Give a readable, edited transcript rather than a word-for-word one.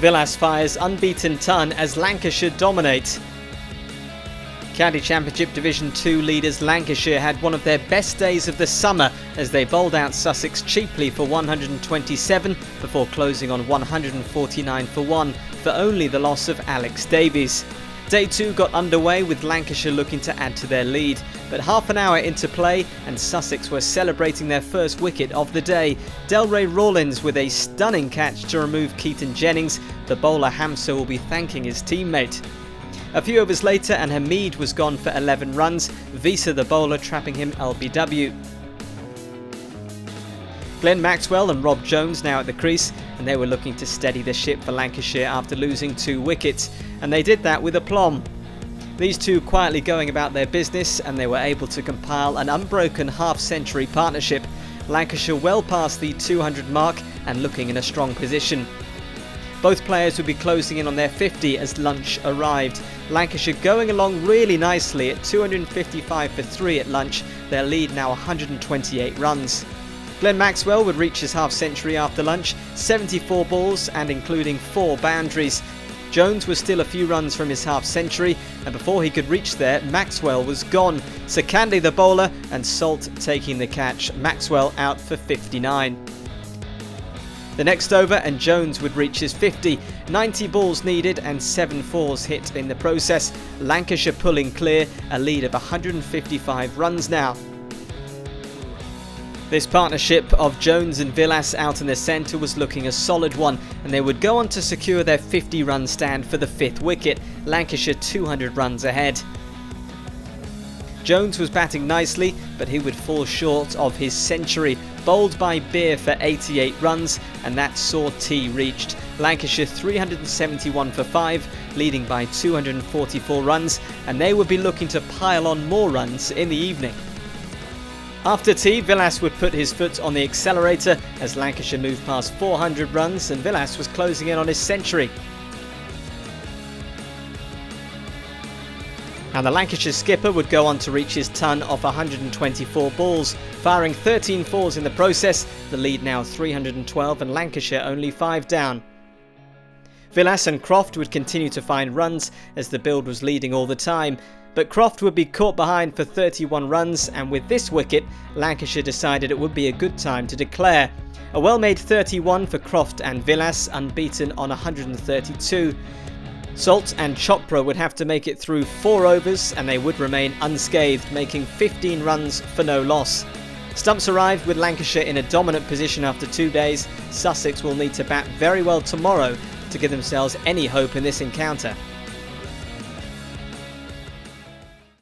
Villas fires unbeaten ton as Lancashire dominate. County Championship Division 2 leaders Lancashire had one of their best days of the summer as they bowled out Sussex cheaply for 127 before closing on 149 for 1 for only the loss of Alex Davies. Day 2 got underway with Lancashire looking to add to their lead, but half an hour into play and Sussex were celebrating their first wicket of the day. Delray Rawlins with a stunning catch to remove Keaton Jennings. The bowler Hamza will be thanking his teammate. A few overs later and Hamid was gone for 11 runs, Visa the bowler trapping him LBW. Glenn Maxwell and Rob Jones now at the crease, and they were looking to steady the ship for Lancashire after losing 2 wickets, and they did that with aplomb. These two quietly going about their business, and they were able to compile an unbroken half-century partnership. Lancashire well past the 200 mark and looking in a strong position. Both players would be closing in on their 50 as lunch arrived. Lancashire going along really nicely at 255 for 3 at lunch, their lead now 128 runs. Glenn Maxwell would reach his half-century after lunch, 74 balls and including 4 boundaries. Jones was still a few runs from his half-century, and before he could reach there, Maxwell was gone. Sakandi the bowler and Salt taking the catch, Maxwell out for 59. The next over and Jones would reach his 50, 90 balls needed and 7 fours hit in the process. Lancashire pulling clear, a lead of 155 runs now. This partnership of Jones and Villas out in the centre was looking a solid one, and they would go on to secure their 50-run stand for the 5th wicket, Lancashire 200 runs ahead. Jones was batting nicely, but he would fall short of his century, bowled by Beer for 88 runs, and that saw tea reached. Lancashire 371 for 5, leading by 244 runs, and they would be looking to pile on more runs in the evening. After tea, Villas would put his foot on the accelerator as Lancashire moved past 400 runs and Villas was closing in on his century. And the Lancashire skipper would go on to reach his ton off 124 balls, firing 13 fours in the process, the lead now 312 and Lancashire only 5 down. Villas and Croft would continue to find runs as the build was leading all the time, but Croft would be caught behind for 31 runs, and with this wicket, Lancashire decided it would be a good time to declare. A well-made 31 for Croft and Villas, unbeaten on 132. Salt and Chopra would have to make it through 4 overs and they would remain unscathed, making 15 runs for no loss. Stumps arrived with Lancashire in a dominant position after 2 days. Sussex will need to bat very well tomorrow to give themselves any hope in this encounter.